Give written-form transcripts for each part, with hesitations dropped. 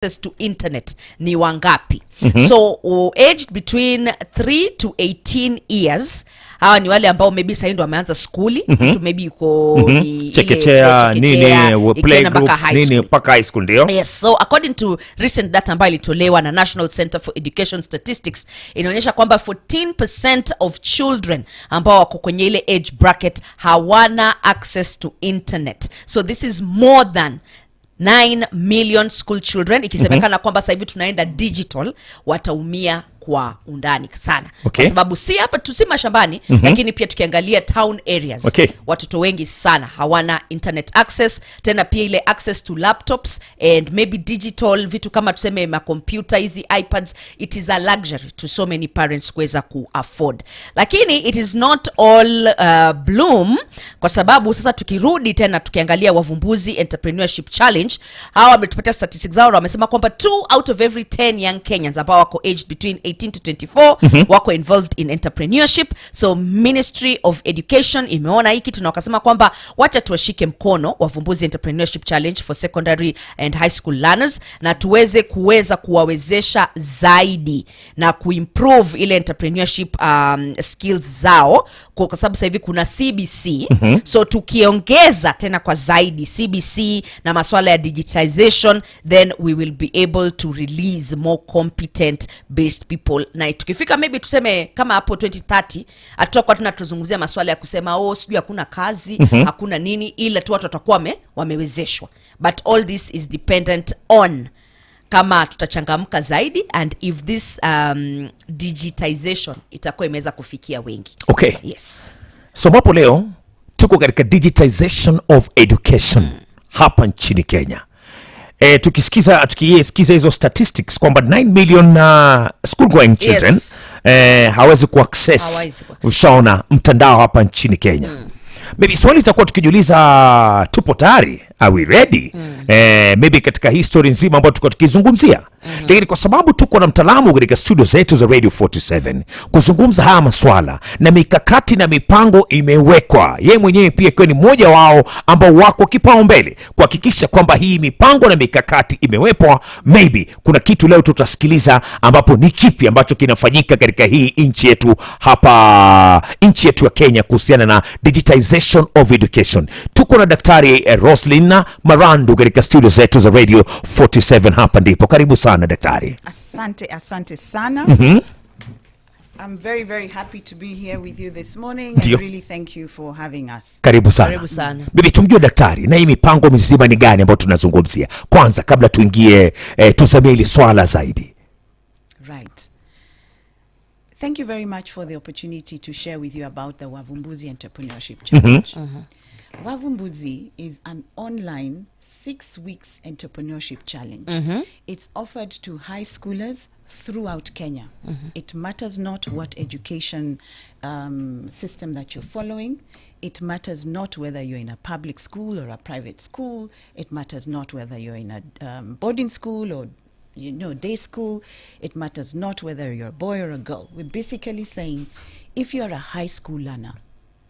to internet ni wangapi? So aged between 3 to 18 years, hawa ni wale ambao maybe sasa ndio wameanza skuli, mtu maybe yuko chekechea nini, play groups nini mpaka high school ndio. Yes, so according to recent data ambayo ilitolewa na National Center for Education Statistics, inaonyesha kwamba 14% of children ambao wako kwenye ile age bracket hawana access to internet. So this is more than 9 million school children. Ikisemekana kwamba sasa hivi tunaenda digital, wataumia kwa undani sana. Kwa sababu si hapa tu, si mashambani, lakini pia tukiangalia town areas, watoto wengi sana hawana internet access, tena pia ile access to laptops and maybe digital vitu kama tuseme ma computer, hizi iPads, it is a luxury to so many parents kuweza ku afford. Lakini it is not all bloom, kwa sababu sasa tukirudi tena tukiangalia Wavumbuzi Entrepreneurship Challenge, hawa wametupatia statistics zao, wamesema kwamba 2 out of every 10 young Kenyans ambao wako aged between 18 to 24 wako involved in entrepreneurship. So Ministry of Education imeona hiki, tunakasema kwamba wacha tuwashike mkono Wavumbuzi Entrepreneurship Challenge for secondary and high school learners, na tuweze kuwawezesha zaidi na kuimprove ile entrepreneurship skills zao, kwa sababu sasa hivi kuna CBC. So tukiongeza tena kwa zaidi CBC na masuala ya digitization, then we will be able to release more competent based people. Na tukifika maybe tuseme kama hapo 2030, hatutakuwa tunazungumzia masuala ya kusema sijui hakuna kazi, hakuna nini, ila tu watu watakuwa wamewezeshwa. But all this is dependent on kama tutachangamka zaidi, and if this digitization itakuwa imeweza kufikia wengi. Okay. Yes. So hapo leo tuko katika digitization of education hapa nchini Kenya. Tukisikiza hizo statistics kwamba 9 million school going children hawezi kuaccess ushaona mtandao hapa nchini Kenya. Maybe swali itakuwa tukijiuliza, tupo tayari? Are we ready? Maybe katika history nzima ambayo tuko tukizungumzia. Lakini kwa sababu tuko na mtaalamu katika studio zetu za Radio 47 kuzungumza haya maswala na mikakati na mipango imewekwa, yeye mwenyewe pia kwa ni mmoja wao ambao wako kipaumbele kuhakikisha kwamba hii mipango na mikakati imewekwa. Maybe kuna kitu leo tutasikiliza ambapo ni kipi ambacho kinafanyika katika hii nchi yetu hapa, nchi yetu ya Kenya, kuhusiana na digitization of education. Tuko na Daktari Roselyn Marandu katika studio zetu za Radio 47 hapa ndipo. Karibu sana daktari. Asante sana. I'm very, very happy to be here with you this morning. I really thank you for having us. Karibu sana. Bibi, tumjue daktari, na hii mipango mizima ni gani ambayo tunazungumzia? Kwanza kabla tuingie tuzamie ile swala zaidi. Right. Thank you very much for the opportunity to share with you about the Wavumbuzi Entrepreneurship Challenge. Wavumbuzi is an online 6 weeks entrepreneurship challenge. It's offered to high schoolers throughout Kenya. It matters not what education system that you're following. It matters not whether you're in a public school or a private school. It matters not whether you're in a boarding school or day school. It matters not whether you're a boy or a girl. We're basically saying, if you're a high school learner,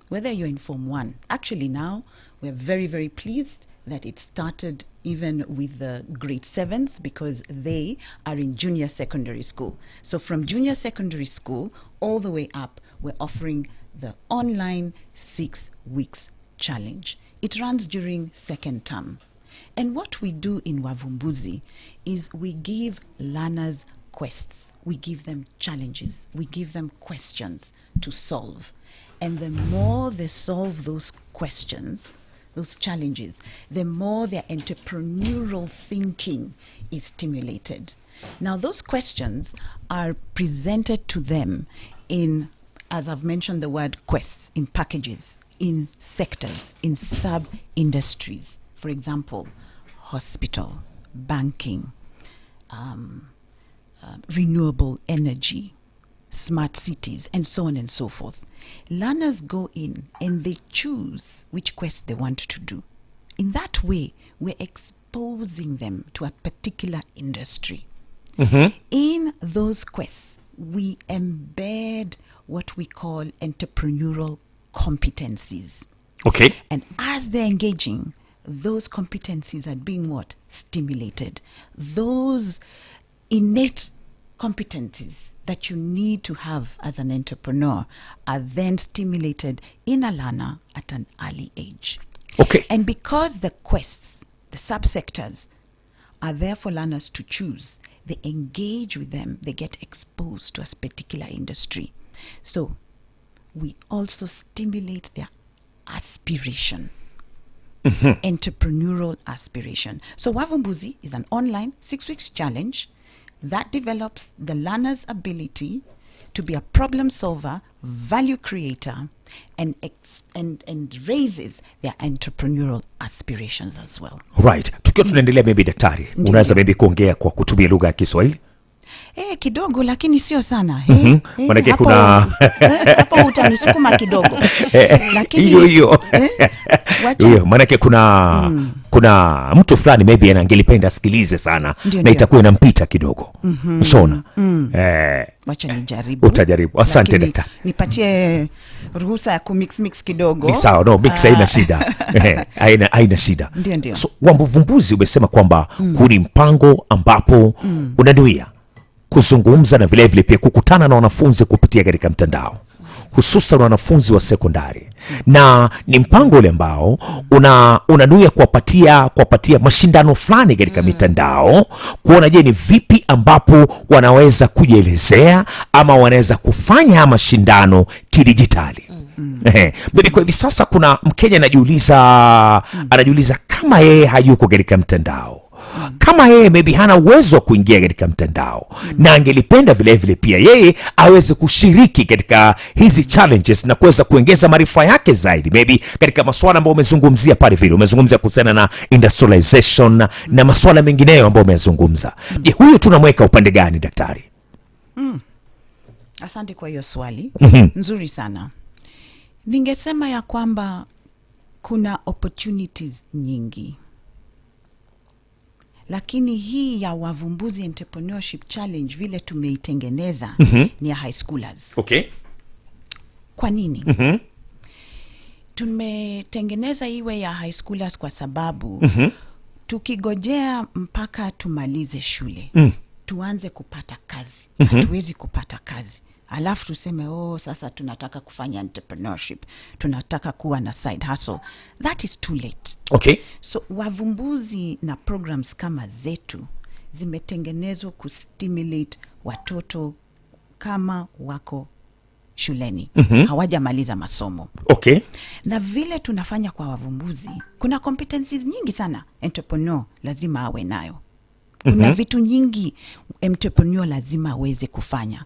whether you're in Form 1, actually now we're very, very pleased that it started even with the grade 7s, because they are in junior secondary school. So from junior secondary school all the way up, we're offering the online 6 weeks challenge. It runs during second term. And what we do in Wavumbuzi is we give learners quests. We give them challenges. We give them questions to solve. And the more they solve those questions, those challenges, the more their entrepreneurial thinking is stimulated. Now, those questions are presented to them in, as I've mentioned the word quests, in packages, in sectors, in sub-industries. For example, hospital, banking, renewable energy, smart cities, and so on and so forth. Learners go in and they choose which quest they want to do. In that way, we're exposing them to a particular industry. In those quests, we embed what we call entrepreneurial competencies. Okay. And as they're engaging, those competencies are being what? Stimulated. Those innate competencies that you need to have as an entrepreneur are then stimulated in a learner at an early age. Okay. And because the quests, the subsectors, are there for learners to choose, they engage with them, they get exposed to a particular industry. So we also stimulate their aspiration, entrepreneurial aspiration. So Wavumbuzi is an online 6 weeks challenge that develops the learner's ability to be a problem solver, value creator, and raises their entrepreneurial aspirations as well. Right. Tukiwa tunaendelea, maybe daktari, unaweza maybe kuongea kwa kutumia lugha ya Kiswahili? Kidogo lakini sio sana. Manake kuna hapo utanisukuma kidogo. Lakini hiyo manake kuna mtu fulani maybe angelipenda asikilize sana na itakuwa inampita kidogo. Ushona. Wacha nijaribu. Utajaribu. Asante daktari. Nipatie ruhusa ya kumix kidogo. Ni sawa, no, mix haina shida. Haina shida. Ndio. So Wavumbuzi umesema kwamba kuni mpango ambapo unanuia kuzungumza na vile vile pia kukutana na wanafunzi kupitia katika mtandao, hususan wanafunzi wa sekondari, na ni mpango ule ambao unanuia kuwapatia mashindano fulani katika mitandao, kuona je ni vipi ambapo wanaweza kujielezea ama wanaweza kufanya mashindano kidigitali. Kwa hivi sasa kuna Mkenya anajiuliza kama yeye hayuko katika mtandao, kama yeye maybe hana uwezo wa kuingia katika mtandao, na angelipenda vile vile pia yeye aweze kushiriki katika hizi challenges na kuweza kuongeza maarifa yake zaidi, maybe katika masuala ambayo umezungumzia pale vile umezungumzia kuhusiana na industrialization na masuala mengineyo ambayo umezungumza. Je, huyu tunamweka upande gani daktari? Asante kwa hiyo swali. Nzuri sana. Ningesema ya kwamba kuna opportunities nyingi, lakini hii ya Wavumbuzi Entrepreneurship Challenge vile tumeitengeneza ni ya high schoolers. Okay. Kwa nini? Tumetengeneza iwe ya high schoolers kwa sababu tukigojea mpaka tumalize shule tuanze kupata kazi, hatuwezi kupata kazi alafu tuseme sasa tunataka kufanya entrepreneurship, tunataka kuwa na side hustle. That is too late. Okay. So Wavumbuzi na programs kama zetu zimetengenezwa kustimulate watoto kama wako shuleni, hawajamaliza masomo. Okay. Na vile tunafanya kwa Wavumbuzi, kuna competencies nyingi sana entrepreneur lazima awe nayo. Kuna vitu nyingi entrepreneur lazima aweze kufanya.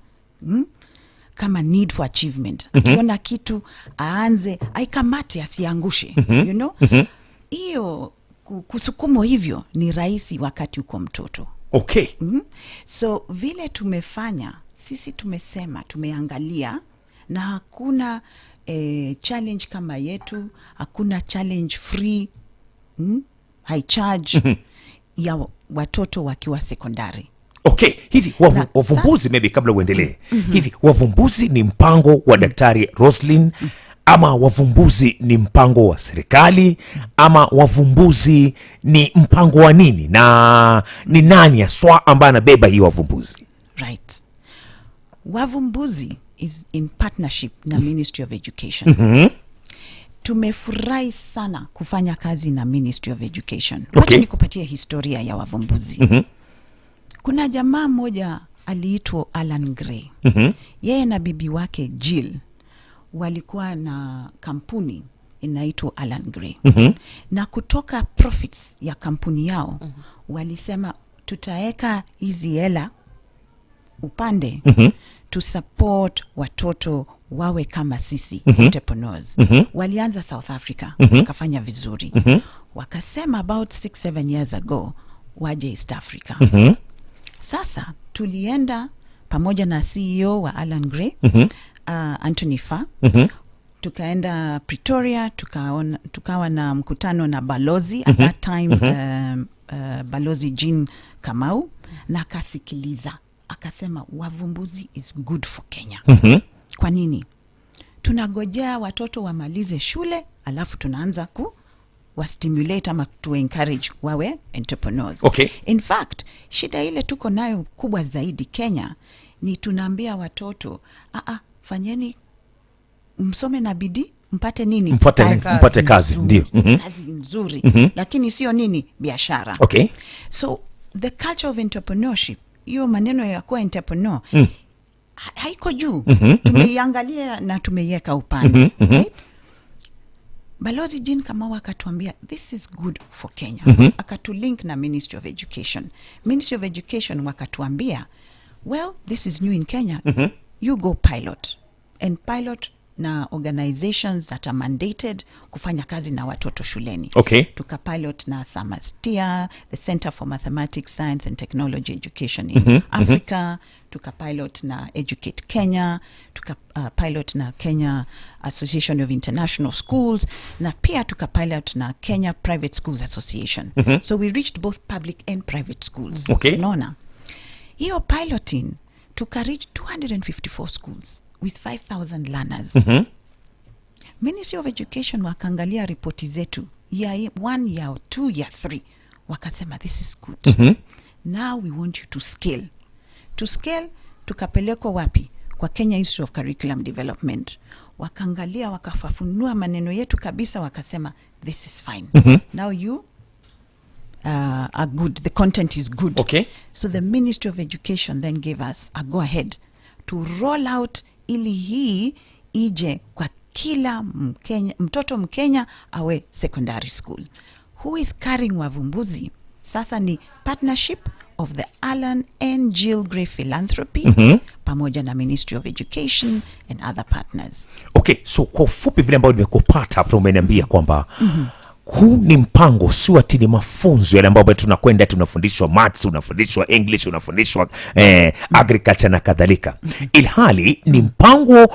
Kama need for achievement. Akiona kitu aanze, aikamate asiangushe. You know? Iyo kusukumo hivyo ni rahisi wakati uko mtoto. Okay. So vile tumefanya, sisi tumesema, tumeangalia na hakuna challenge kama yetu, hakuna challenge free, high charge ya watoto wakiwa sekondari. Okay, hivi Wavumbuzi maybe kabla uendelee, hivi Wavumbuzi ni mpango wa Daktari Roselyn ama Wavumbuzi ni mpango wa serikali ama Wavumbuzi ni mpango wa nini, na ni nani aswa ambaye anabeba hii Wavumbuzi? Right. Wavumbuzi is in partnership na Ministry of Education. Tumefurahi sana kufanya kazi na Ministry of Education. Wacha nikupatie historia ya Wavumbuzi. Kuna jamaa mmoja aliitwa Alan Gray. Yeye na bibi wake Jill walikuwa na kampuni inaitwa Alan Gray. Na kutoka profits ya kampuni yao walisema tutaeka hizi hela upande to support watoto wawe kama sisi entrepreneurs. Walianza South Africa, wakafanya vizuri. Wakasema about 6-7 years ago waje East Africa. Sasa tulienda pamoja na CEO wa Alan Gray, Anthony Fa. Tukaenda Pretoria, tukawa na mkutano na balozi at that time, balozi Jean Kamau, na akasikiliza, akasema Wavumbuzi is good for Kenya. Kwa nini? Tunagojea watoto wamalize shule alafu tunaanza wa stimulate ama to encourage wawe entrepreneurs. Okay. In fact, shida ile tuko nayo kubwa zaidi Kenya ni tunaambia watoto, fanyeni msome na bidii mpate nini? Mpate kazi. Ndio. Kazi nzuri. Lakini sio nini? Biashara. Okay. So the culture of entrepreneurship, hiyo maneno ya kuwa entrepreneur haiko juu. Tumeiangalia na tumeiweka upande. Right? Balozi Jean Kamau akatuambia this is good for Kenya. Akatulink na Ministry of Education. Ministry of Education wakatuambia, well, this is new in Kenya. You go pilot. And pilot na organizations that are mandated kufanya kazi na watoto shuleni. Okay. Tukapilot na Samastia, the Center for Mathematics, Science and Technology Education in Africa. Tukapilot na Educate Kenya. Tukapilot na Kenya Association of International Schools. Na pia tukapilot na Kenya Private Schools Association. So we reached both public and private schools. Okay. Unaona? Hiyo piloting tuka-reach 254 schools with 5,000 learners. Ministry of Education wakaangalia ripoti zetu year 1, year 2, year 3, wakasema this is good. Now we want you to scale. To scale, tukapelekwa wapi? Kwa Kenya Institute of Curriculum Development. Wakaangalia, wakafafunua maneno yetu kabisa, wakasema this is fine. Now you are good. The content is good. Okay. So the Ministry of Education then gave us a go ahead to roll out ili hii ije kwa kila mtoto Mkenya awe secondary school. Who is carrying Wavumbuzi? Sasa ni partnership of the Alan and Jill Gray Philanthropy pamoja na Ministry of Education and other partners. Okay, so kwa ufupi vile ambao nimekupata after umeniambia kwamba huu ni mpango, sio ati ni mafunzo yale ambayo tunakwenda tunafundishwa maths, unafundishwa English, unafundishwa agriculture na kadhalika. Ilhali ni mpango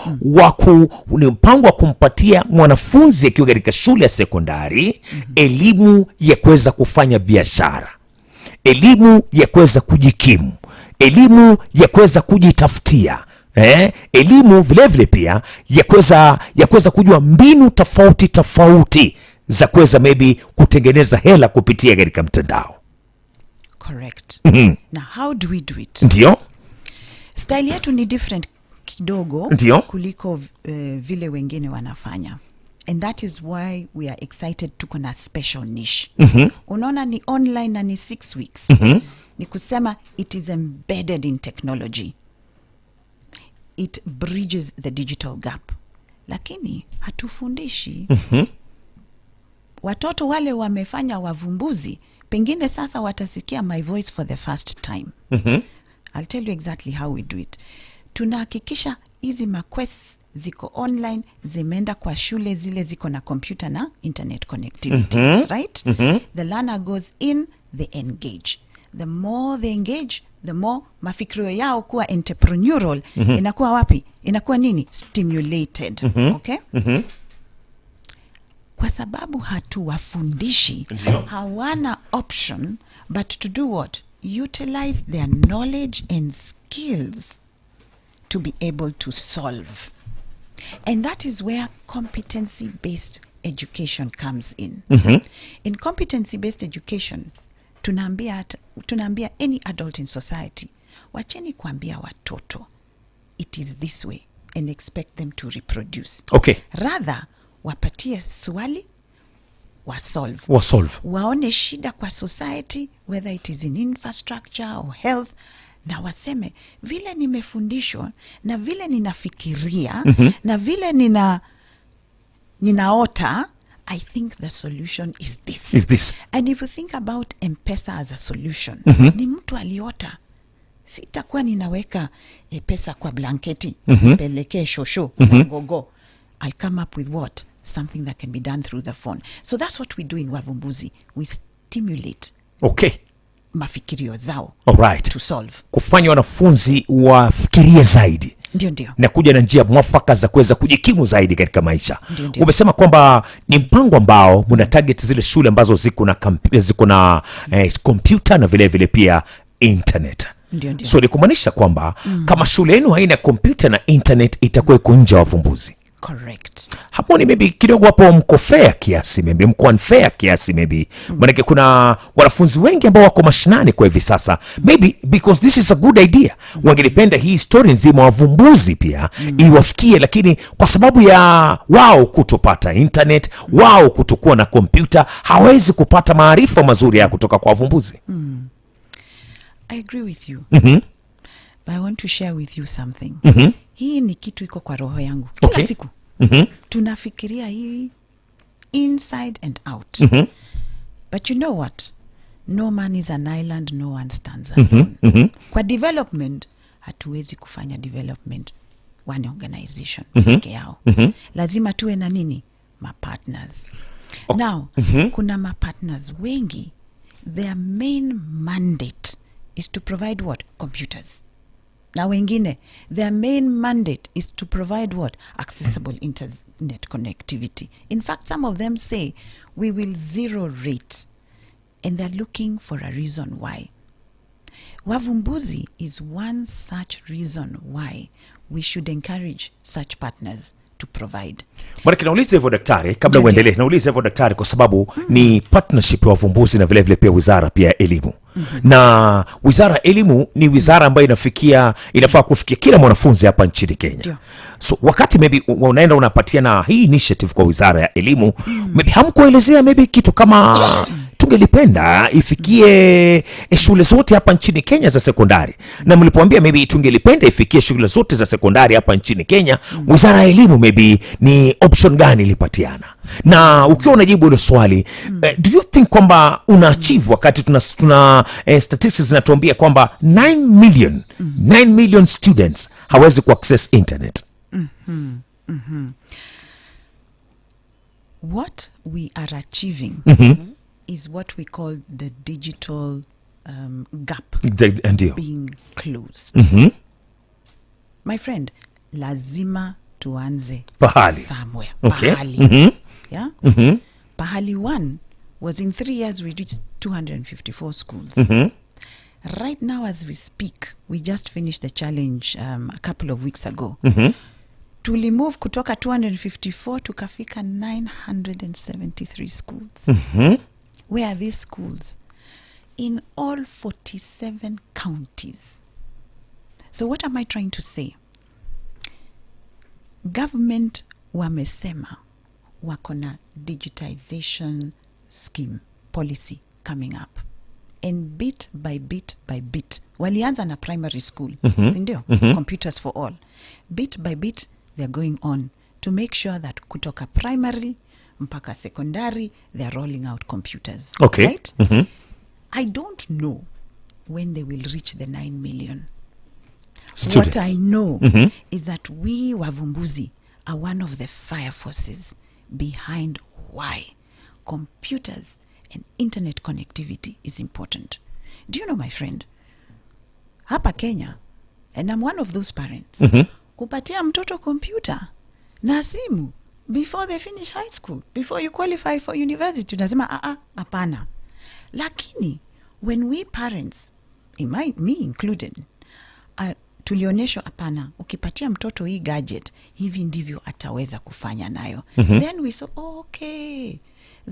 wa kumpatia mwanafunzi akiwa katika shule ya sekondari elimu ya kuweza kufanya biashara, elimu ya kuweza kujikimu, elimu ya kuweza kujitafutia, elimu vile vile pia ya kuweza kujua mbinu tofauti za kuweza maybe kutengeneza hela kupitia katika mtandao. Correct. Now how do we do it? Ndio. Style yetu ni different kidogo. Ndio. Kuliko vile wengine wanafanya. And that is why we are excited tuko na special niche. Unaona ni online na ni 6 weeks. Ni kusema it is embedded in technology. It bridges the digital gap. Lakini hatufundishi. Watoto wale wamefanya wavumbuzi, pengine sasa watasikia my voice for the first time. I'll tell you exactly how we do it. Tunahakikisha hizi quests ziko online, zimeenda kwa shule zile ziko na computer na internet connectivity. Right? The learner goes in, they engage. The more they engage, the more mafikirio yao kuwa entrepreneurial inakuwa wapi? Inakuwa nini? Stimulated. Okay? Kwa sababu hatuwafundishi, hawana option but to do what? Utilize their knowledge and skills to be able to solve. And that is where competency-based education comes in. In competency-based education, tunaambia any adult in society, wacheni kuambia watoto, it is this way, and expect them to reproduce. Okay. Rather, wapatie swali, wasolve. Waone shida kwa society, whether it is in infrastructure or health, na waseme, vile nimefundishwa, na vile ninafikiria, na vile ninaota, I think the solution is this. And if you think about M-Pesa as a solution, ni mtu aliota. Sitakuwa ninaweka pesa kwa blanketi, peleke shosho, gogo. I'll come up with what? Something that can be done through the phone. So that's what we do in Wavumbuzi. We stimulate. Okay. Mafikirio zao. Alright. To solve. Kufanya wanafunzi wafikirie zaidi. Ndio. Na kuja na njia mwafaka za kuweza kujikimu zaidi katika maisha. Ndio. Umesema kwamba ni mpango ambao muna target zile shule ambazo ziko na computer na vile vile pia internet. Ndio. So ni kumaanisha kwamba kama shule yenu haina computer na internet itakuwa iko nje ya Wavumbuzi. Correct. Hapo ni maybe kidogo hapo mko fair kiasi, maybe mko unfair kiasi maybe. Maanake kuna wanafunzi wengi ambao wako mashinani kwa hivi sasa. Maybe because this is a good idea. Wangelipenda hii story nzima wavumbuzi pia iwafikie, lakini kwa sababu ya wao kutopata internet, wao kutokuwa na kompyuta, hawezi kupata maarifa mazuri ya kutoka kwa wavumbuzi. I agree with you. But I want to share with you something. Hii ni kitu iko kwa roho yangu. Kila siku. Tunafikiria hii inside and out. But you know what? No man is an island, no one stands alone. Kwa development, hatuwezi kufanya development one organization peke yao. Lazima tuwe na nini? Mapartners. Now, kuna mapartners wengi. Their main mandate is to provide what? Computers. Na wengine, their main mandate is to provide what? Accessible internet connectivity. In fact, some of them say, we will zero rate. And they're looking for a reason why. Wavumbuzi is one such reason why we should encourage such partners to provide. Maraki, nauliza hivyo daktari, kabla uendelee, nauliza hivyo daktari kwa sababu ni partnership ya wavumbuzi na vile vile pia wizara pia elimu. Na wizara ya elimu ni wizara ambayo inafaa kufikia kila mwanafunzi hapa nchini Kenya. So wakati maybe unaenda unapatia na hii initiative kwa wizara ya elimu, maybe hamkuelezea maybe kitu kama tungelipenda ifikie shule zote hapa nchini Kenya za sekondari. Na mlipoambia maybe tungelipenda ifikie shule zote za sekondari hapa nchini Kenya, wizara ya elimu maybe ni option gani ilipatiana? Na ukiwa unajibu hilo swali, do you think kwamba una achieve wakati tuna statistics zinatuambia kwamba 9 million students hawezi ku access internet? What we are achieving is what we call the digital gap being closed. My friend, lazima tuanze pahali somewhere. Okay. Pahali. Yeah? Pahali 1 was in 3 years we reached 254 schools. Right now as we speak, we just finished the challenge a couple of weeks ago. Tulimove kutoka 254 tukafika 973 schools. Where are these schools? In all 47 counties. So what am I trying to say? Government wamesema wako na digitization scheme policy coming up. And bit by bit by bit, walianza na primary school, sindio? Computers for all. Bit by bit, they're going on to make sure that kutoka primary mpaka secondary, they're rolling out computers. Okay. Right? I don't know when they will reach the 9 million. Students. What I know is that we Wavumbuzi are one of the fire forces behind why computers and internet connectivity is important. Do you know, my friend, hapa Kenya, and I'm one of those parents, kupatia mtoto computer na simu before they finish high school, before you qualify for university, tunasema hapana. Lakini when we parents, me included, tulioneshwa hapana, ukipatia mtoto hii gadget, hivi ndivyo ataweza kufanya nayo. Then we saw, okay,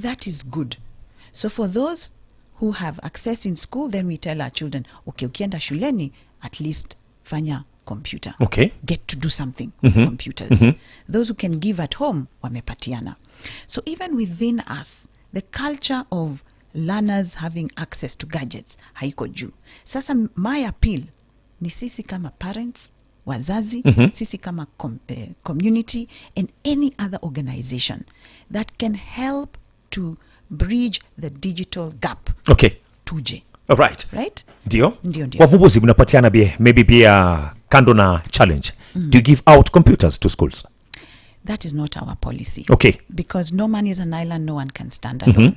that is good. So for those who have access in school, then we tell our children, okay, ukienda shuleni, at least fanya computer. Okay. Get to do something with computers. Those who can give at home, wamepatiana. So even within us, the culture of learners having access to gadgets, haiko juu. Sasa my appeal, ni sisi kama parents, wazazi, sisi kama community, and any other organization that can help to bridge the digital gap. Okay. Tuje. Alright. Right? Ndio. Ndio. Wavumbuzi mnapatiana maybe pia kando na challenge. Do you give out computers to schools? That is not our policy. Okay. Because no man is an island, no one can stand alone.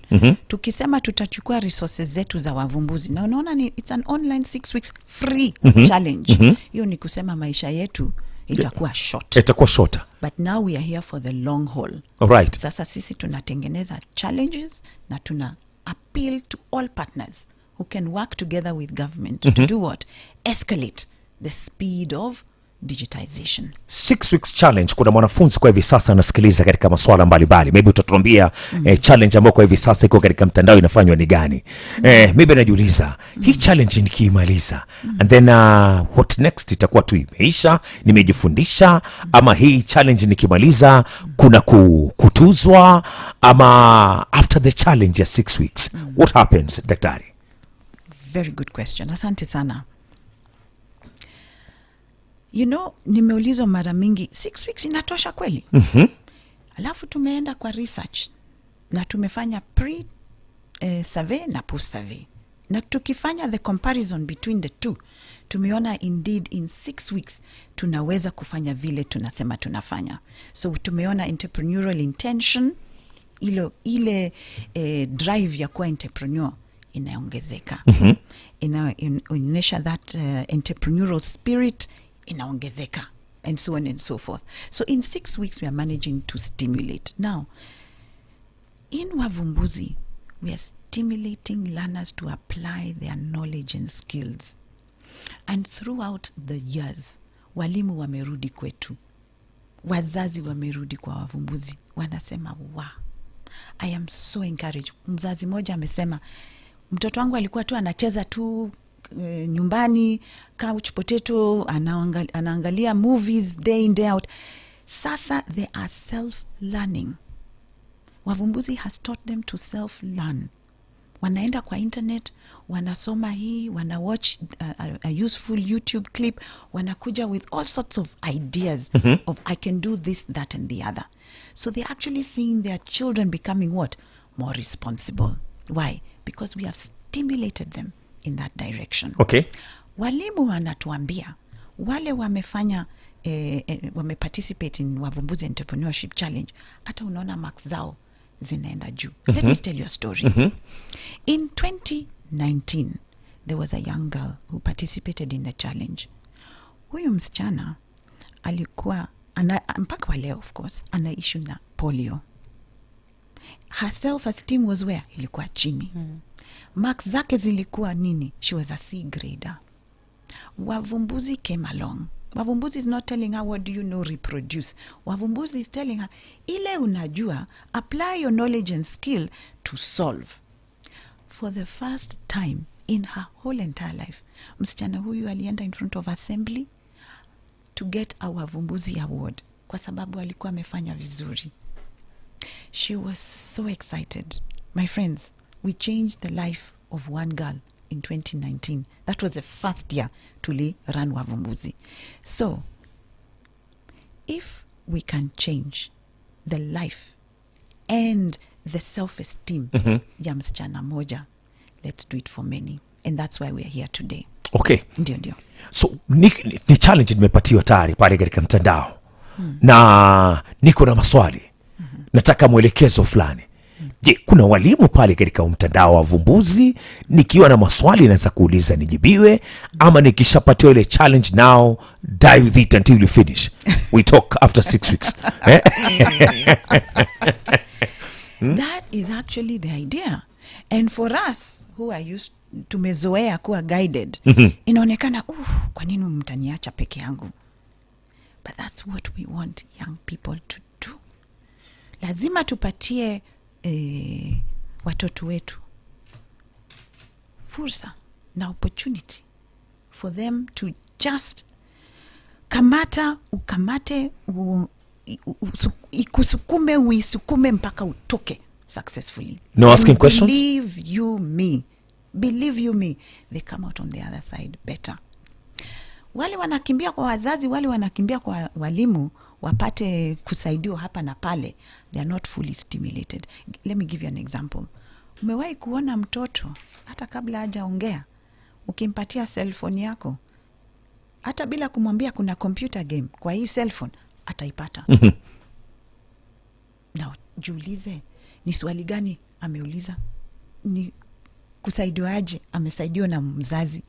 Tukisema tutachukua resources zetu za wavumbuzi. Na unaona it's an online 6 weeks free challenge. Hiyo ni kusema maisha yetu itakuwa short. Itakuwa shorter. But now we are here for the long haul. Alright. Sasa sisi tunatengeneza challenges na tuna appeal to all partners who can work together with government to do what? Escalate the speed of digitization. 6 weeks challenge. Kuna mwanafunzi kwa hivi sasa anasikiliza katika masuala mbalimbali, maybe utatuambia challenge ambayo kwa hivi sasa iko katika mtandao inafanywa ni gani? Maybe najiuliza hii challenge nikiimaliza and then what next? Itakuwa tu imeisha, nimejifundisha, ama hii challenge nikimaliza kuna kutuzwa, ama after the challenge ya 6 weeks what happens, daktari? Very good question. Asante sana. You know, nimeulizwa mara mingi 6 weeks inatosha kweli? Alafu tumeenda kwa research na tumefanya pre survey na post survey, na tukifanya the comparison between the two, tumeona indeed in 6 weeks tunaweza kufanya vile tunasema tunafanya. So tumeona entrepreneurial intention, ile drive ya kuwa entrepreneur inaongezeka. Inaonyesha that entrepreneurial spirit inaongezeka, and so on and so forth. So in 6 weeks we are managing to stimulate. Now in Wavumbuzi we are stimulating learners to apply their knowledge and skills, and throughout the years walimu wamerudi kwetu, wazazi wamerudi kwa Wavumbuzi, wanasema wow, I am so encouraged. Mzazi moja amesema mtoto wangu alikuwa tu anacheza tu nyumbani, couch potato, anaangalia movies day in day out. Sasa they are self-learning. Wavumbuzi has taught them to self-learn. Wanaenda kwa internet, wanasoma hii, watch a useful YouTube clip, wanakuja with all sorts of ideas of I can do this, that and the other. So they're actually seeing their children becoming what? More responsible. Why? Because we have stimulated them in that direction. Okay. Walimu wanatuambia wale wamefanya wameparticipate in Wavumbuzi Entrepreneurship Challenge, hata unaona marks zao zinaenda juu. Let me tell you a story. In 2019 there was a young girl who participated in the challenge. Huyu msichana alikuwa mpaka wa leo of course ana issue na polio. Her self-esteem was where? Ilikuwa chini. Marks zake zilikuwa nini? She was a C grader. Wavumbuzi came along. Wavumbuzi is not telling her what do you know, reproduce. Wavumbuzi is telling her ile unajua, apply your knowledge and skill to solve. For the first time in her whole entire life, msichana huyu alienda in front of assembly to get a Wavumbuzi award kwa sababu alikuwa amefanya vizuri. She was so excited. My friends, we changed the life of one girl in 2019. That was the first year to run Wavumbuzi. So, if we can change the life and the self-esteem ya msichana moja, let's do it for many. And that's why we are here today. Okay. Ndio. So, ni challenge nimepatiwa tayari pale katika mtandao. Na niko na maswali. Nataka mwelekezo fulani. Je, kuna walimu pale katika mtandao wa Vumbuzi, nikiwa na maswali naweza kuuliza nijibiwe, ama nikishapatiwa ile challenge now die with it until you finish? We talk after 6 weeks. That is actually the idea. And for us who are used tumezoea kuwa guided, inaonekana kwa nini mtaniacha peke yangu? But that's what we want young people to do. Lazima tupatie watoto wetu fursa na opportunity for them to just ukamate ikusukume uisukume mpaka utoke successfully. No asking questions? Believe you me, they come out on the other side better. Wale wanakimbia kwa wazazi, wale wanakimbia kwa walimu wapate kusaidiwa hapa na pale, they are not fully stimulated. Let me give you an example. Umewahi kuona mtoto hata kabla hajaongea ukimpatia cell phone yako, hata bila kumwambia kuna computer game kwa hii cell phone ataipata? Now jiulize, ni swali gani ameuliza? Ni kusaidiwaje amesaidiwa na mzazi?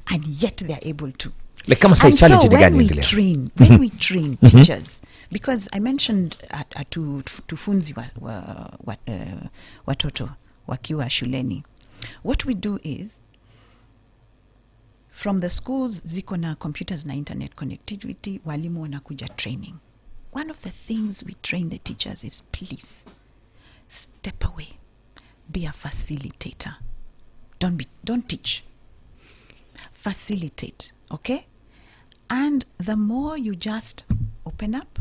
And yet they are able to. Like kama say challenge ni gani endelea? When we train teachers, because I mentioned tufunzi watoto wakiwa shuleni, what we do is from the schools ziko na computers na internet connectivity, walimu wanakuja training. One of the things we train the teachers is, please step away, be a facilitator. Don't teach, facilitate. Okay, and the more you just open up,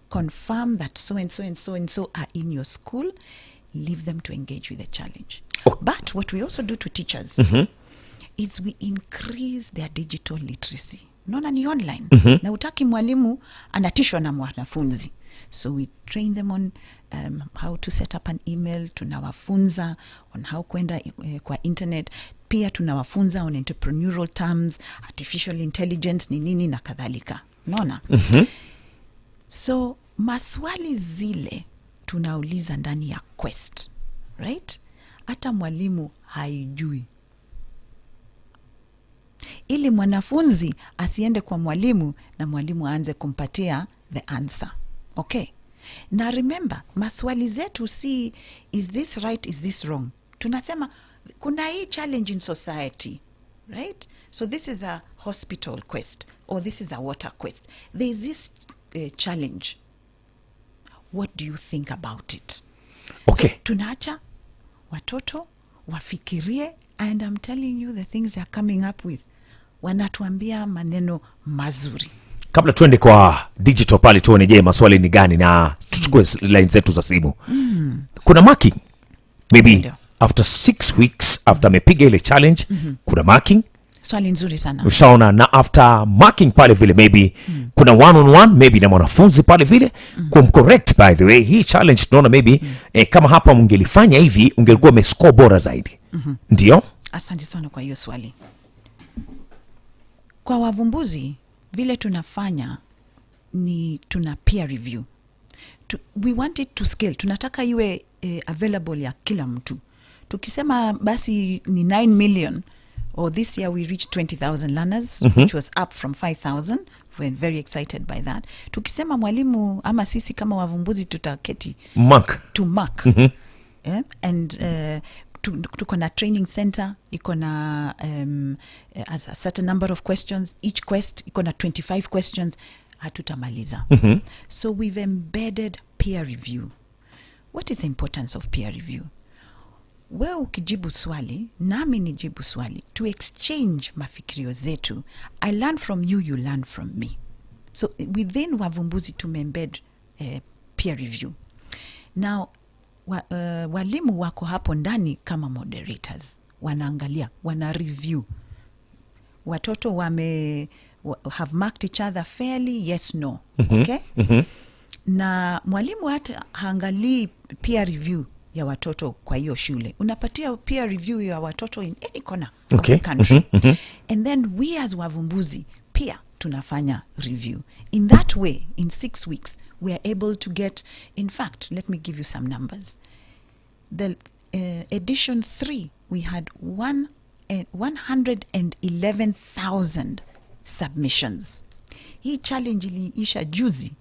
confirm that so and so and so and so are in your school, leave them to engage with the challenge. But what we also do to teachers is we increase their digital literacy. Naona ni online. Na utaki mwalimu anatishwa na mwanafunzi. So we train them on how to set up an email, tunawafunza on how kwenda kwa internet, pia tunawafunza on entrepreneurial terms, artificial intelligence ni nini na kadhalika. Naona? So maswali zile tunauliza ndani ya quest, right? Hata mwalimu haijui, ili mwanafunzi asiende kwa mwalimu na mwalimu aanze kumpatia the answer. Okay, na remember, maswali zetu si is this right, is this wrong. Tunasema kuna hii challenge in society, right? So this is a hospital quest, or this is a water quest. There is this challenge. What do you think about it? Okay. So, tunaacha watoto wafikirie, and I'm telling you the things they're coming up with. Wanatuambia maneno mazuri. Kabla tuende kwa digital pale tuone je maswali ni gani, na tuchukue line zetu za simu. Kuna marking maybe after 6 weeks after amepiga ile challenge, kuna marking. Swali nzuri sana. Ushaona, na after marking pale vile maybe kuna one on one maybe na mwanafunzi pale vile kumcorrect, by the way hii challenge tunaona maybe kama hapa mungelifanya hivi ungelikuwa umescore bora zaidi. Ndio? Asante sana kwa hiyo swali. Kwa wavumbuzi vile tunafanya ni tuna peer review. We want it to scale. Tunataka iwe available ya kila mtu. Tukisema basi ni 9 million, or this year we reached 20,000 learners, which was up from 5,000. We're very excited by that. Tukisema mwalimu ama sisi kama wavumbuzi tutaketi to mark. And tuko na training center, iko na a certain number of questions. Each quest iko na 25 questions. Hatutamaliza. So we've embedded peer review. What is the importance of peer review? Wewe ukijibu swali, nami nijibu swali, to exchange mafikirio zetu. I learn from you, you learn from me. So within wavumbuzi tumembed peer review. Now walimu wako hapo ndani kama moderators, wanaangalia, wana review. Watoto have marked each other fairly, yes, no. Okay? Na mwalimu hata haangalii peer review ya watoto kwa hiyo shule. Unapatia peer review ya watoto in any corner of the country. And then we as wavumbuzi pia tunafanya review. In that way, in 6 weeks, we are able to get, in fact, let me give you some numbers. The edition 3, we had 111,000 submissions. Hii challenge iliisha juzi.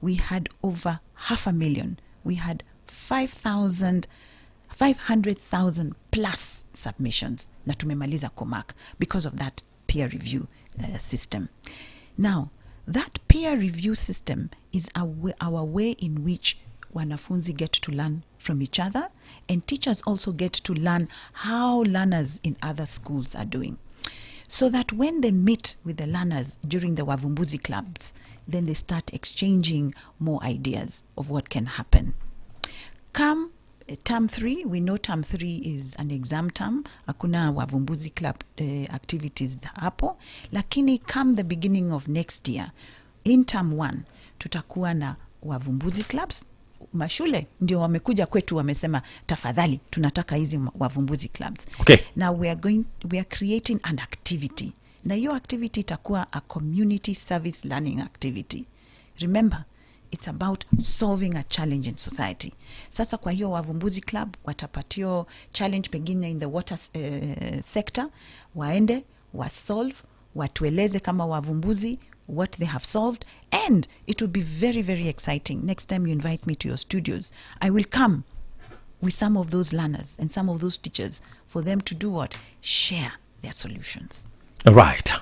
We had over 500,000. We had 500,000 plus submissions. Na tumemaliza kumark because of that peer review system. Now, that peer review system is our way in which wanafunzi get to learn from each other, and teachers also get to learn how learners in other schools are doing. So that when they meet with the learners during the wavumbuzi clubs, then they start exchanging more ideas of what can happen. Come term 3, we know term 3 is an exam term. Hakuna wavumbuzi club activities hapo. Lakini come the beginning of next year, in term 1, tutakuwa na wavumbuzi clubs. Mashule ndio wamekuja kwetu wamesema tafadhali tunataka hizi wavumbuzi clubs. Okay. Now we are creating an activity. Na hiyo activity itakuwa a community service learning activity. Remember, it's about solving a challenge in society. Sasa kwa hiyo wavumbuzi club watapatio challenge pengine in the water sector, waende wasolve, watueleze kama wavumbuzi what they have solved, and it will be very, very exciting. Next time you invite me to your studios, I will come with some of those learners and some of those teachers for them to do what? Share their solutions. Right.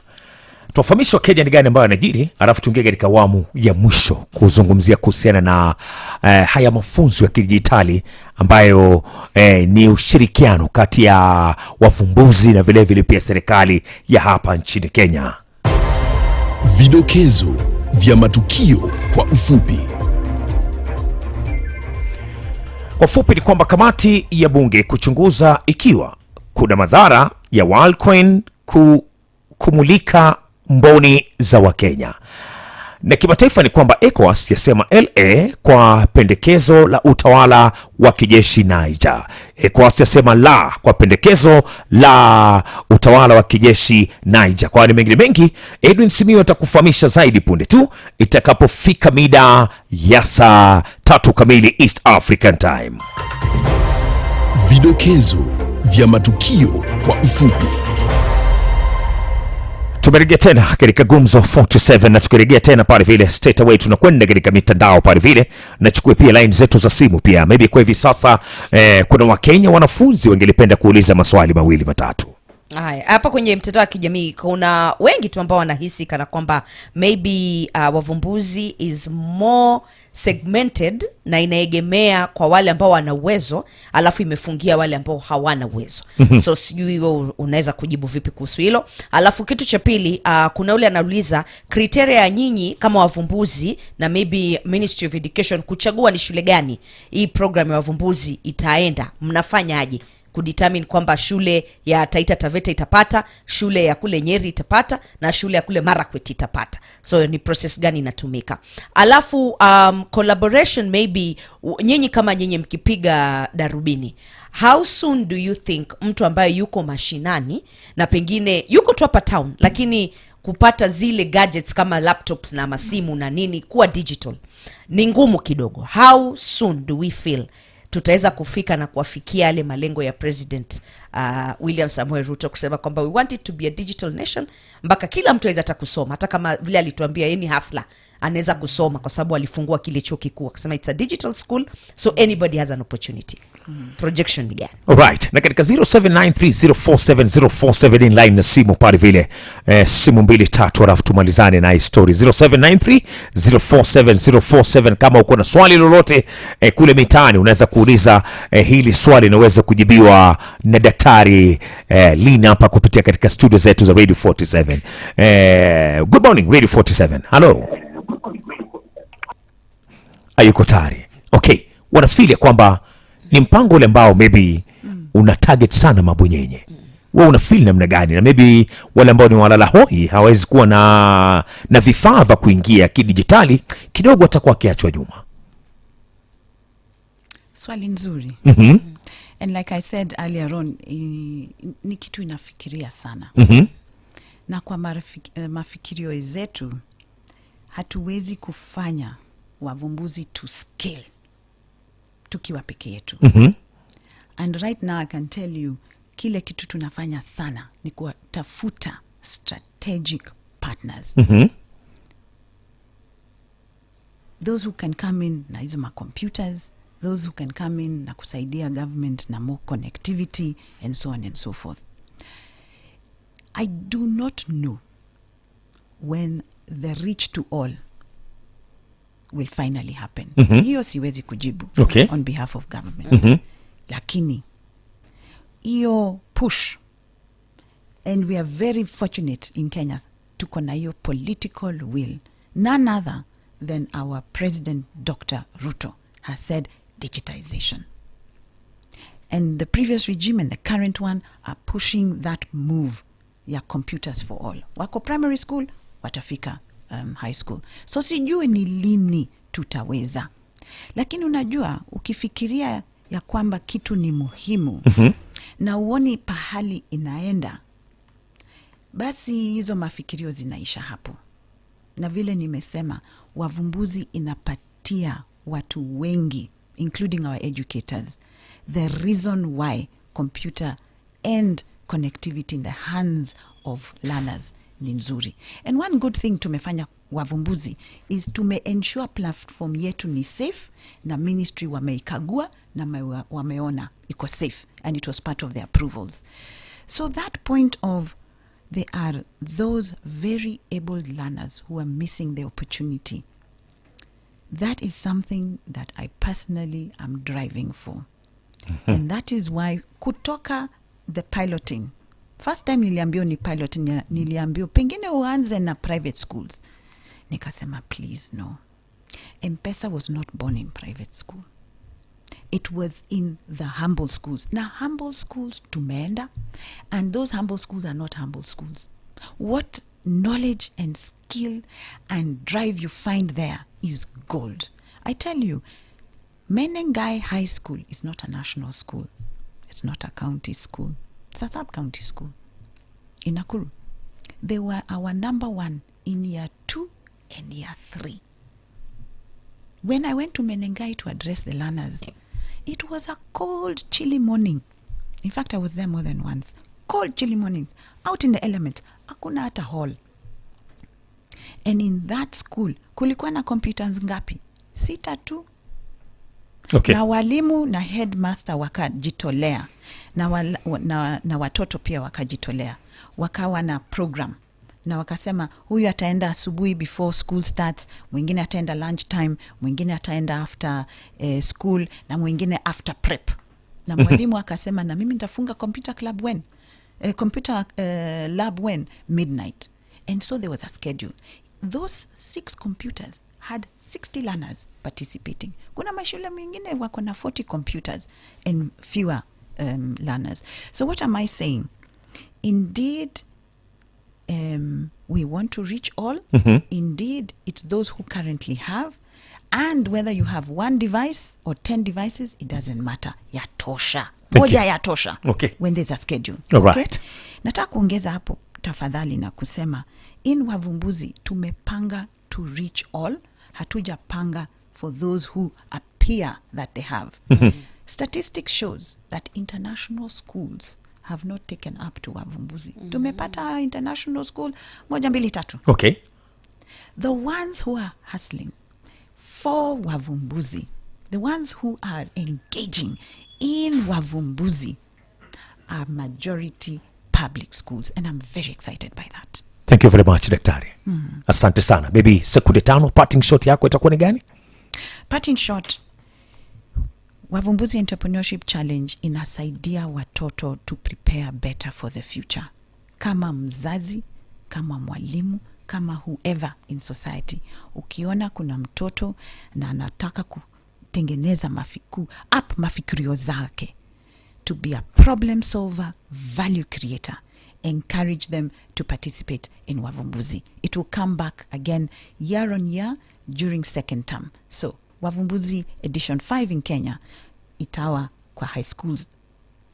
Tuwafahamishwa Kenya ni gani ambayo yanajiri, alafu tuingie katika awamu ya mwisho kuzungumzia kuhusiana na haya mafunzo ya kidijitali ambayo ni ushirikiano kati ya wavumbuzi na vile pia serikali ya hapa nchini Kenya. Vidokezo vya matukio kwa ufupi. Kwa ufupi ni kwamba kamati ya bunge kuchunguza ikiwa kuna madhara ya Worldcoin kumulika mboni za Wakenya. Na kimataifa ni kwamba ECOWAS yasema LA kwa pendekezo la utawala wa kijeshi Niger. ECOWAS yasema la kwa pendekezo la utawala wa kijeshi Niger. Kwa ni mengi, Edwin Simiyu atakufahamisha zaidi punde tu itakapofika mida ya saa 3 kamili East African Time. Vidokezo vya matukio kwa ufupi. Tumerejea tena katika Gumzo 47 na tukirejea tena pale vile straight away tunakwenda katika mitandao pale vile, na chukue pia line zetu za simu pia. Maybe kwa hivi sasa kuna Wakenya wanafunzi wangelipenda kuuliza maswali mawili matatu. Haya, hapa kwenye mtandao wa kijamii kuna wengi tu ambao wanahisi kana kwamba maybe wavumbuzi is more segmented na inaegemea kwa wale ambao wana uwezo, alafu imefungia wale ambao hawana uwezo. So sijui wewe unaweza kujibu vipi kuhusu hilo. Alafu kitu cha pili, kuna ule anauliza criteria ya nyinyi kama wavumbuzi na maybe Ministry of Education kuchagua ni shule gani hii program ya wavumbuzi itaenda, mnafanyaje kudetermine kwamba shule ya Taita Taveta itapata, shule ya kule Nyeri itapata na shule ya kule Marakwet itapata? So ni process gani inatumika? Alafu collaboration maybe nyinyi kama nyinyi mkipiga darubini, how soon do you think mtu ambaye yuko mashinani na pengine yuko tu hapa town lakini kupata zile gadgets kama laptops na masimu na nini kuwa digital ni ngumu kidogo, how soon do we feel tutaweza kufika na kuwafikia yale malengo ya President William Samoei Ruto kusema kwamba we want it to be a digital nation, mpaka kila mtu aweza hata kusoma, hata kama vile alituambia yeye ni hustler anaweza kusoma kwa sababu alifungua kile chuo kikuu akasema it's a digital school so anybody has an opportunity. Projection ni gani? Alright, na katika 0793047047 in line na simu pale vile simu 2-3 alafu tumalizane na story 0793047047. Kama uko na swali lolote kule mitaani unaweza kuuliza hili swali naweza kujibiwa na daktari Lina hapa kupitia katika studio zetu za Radio 47. Good morning Radio 47. Hello. Ayuko tayari? Okay, wanafeel kwamba ni mpango ule ambao maybe una target sana mabwenyenye. Wewe una feel namna gani? Na maybe wale ambao ni walala hoi hawezi kuwa na vifaa vya kuingia kidijitali kidogo atakuwa kiachwa nyuma. Swali nzuri. And like I said earlier on, ni kitu inafikiria sana. Na kwa mafikirio zetu hatuwezi kufanya wavumbuzi to scale tukiwa peke yetu. And right now I can tell you kile kitu tunafanya sana ni kutafuta strategic partners. Those who can come in na hizo computers, those who can come in na kusaidia government na more connectivity and so on and so forth. I do not know when the reach to all will finally happen. Hiyo siwezi kujibu on behalf of government. Lakini hiyo push, and we are very fortunate in Kenya tuko na hiyo political will. None other than our President Dr. Ruto has said digitization. And the previous regime and the current one are pushing that move ya computers for all. Wako primary school, watafika high school. So sijui ni lini tutaweza. Lakini unajua ukifikiria ya kwamba kitu ni muhimu na uoni pahali inaenda, basi hizo mafikirio zinaisha hapo. Na vile nimesema, wavumbuzi inapatia watu wengi including our educators the reason why computer and connectivity in the hands of learners ni nzuri. And one good thing tumefanya wavumbuzi is ensure platform yetu ni safe, na ministry wameikagua na wameona iko safe and it was part of the approvals. So that point of there are those very able learners who are missing the opportunity. That is something that I personally am driving for. And that is why kutoka the piloting, first time niliambiwa ni piloting, niliambiwa pengine uanze na private schools. Nikasema please no. M-Pesa was not born in private school. It was in the humble schools. Now humble schools tumeenda, and those humble schools are not humble schools. What knowledge and skill and drive you find there is gold. I tell you, Menengai High School is not a national school. It's not a county school. It's a sub-county school in Nakuru. They were our number one in year 2 and year 3. When I went to Menengai to address the learners, it was a cold, chilly morning. In fact, I was there more than once. Cold, chilly mornings, out in the elements. Hakuna hata hall. And in that school, kulikuwa na computers ngapi? 6 tu. Okay. Na walimu na headmaster wakajitolea. Na watoto pia wakajitolea. Wakawa na program. Na wakasema huyu ataenda asubuhi before school starts, mwingine ataenda lunch time, mwingine ataenda after school, na mwingine after prep. Na mwalimu akasema na mimi nitafunga computer club when? Computer lab when? Midnight. And so there was a schedule. Those 6 computers had 60 learners participating. Kuna mashule mwingine wako na 40 computers and fewer learners. So what am I saying? Indeed, we want to reach all. Indeed, it's those who currently have. And whether you have 1 device or 10 devices, it doesn't matter. Yatosha. Moja yatosha. Okay. When there's a schedule. All right. Okay? Nataka kuongeza hapo tafadhali na kusema in Wavumbuzi tumepanga to reach all. Hatujapanga for those who appear that they have. Statistics shows that international schools have not taken up to Wavumbuzi. Tumepata international school 1, 2, 3. Okay. The ones who are hustling for Wavumbuzi, the ones who are engaging in Wavumbuzi are majority public schools, and I'm very excited by that. Thank you very much, Daktari. Asante sana. Baby, sekunde 5, parting shot yako itakuwa ni gani? Parting shot, Wavumbuzi Entrepreneurship Challenge inasaidia watoto to prepare better for the future. Kama mzazi, kama mwalimu, kama whoever in society. Ukiona kuna mtoto na anataka kutengeneza mafikirio zake, to be a problem solver, value creator, encourage them to participate in Wavumbuzi. It will come back again year on year during second term. So Wavumbuzi edition 5 in Kenya, itawa kwa high schools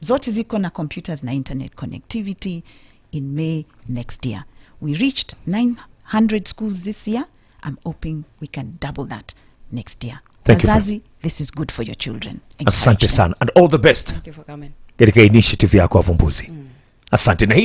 zote ziko na computers na internet connectivity in May next year. We reached 900 schools this year. I'm hoping we can double that next year. Thank you. Wazazi, this is good for your children. Asante sana and all the best. Thank you for coming. Katika initiative yako Wavumbuzi. Asante na hili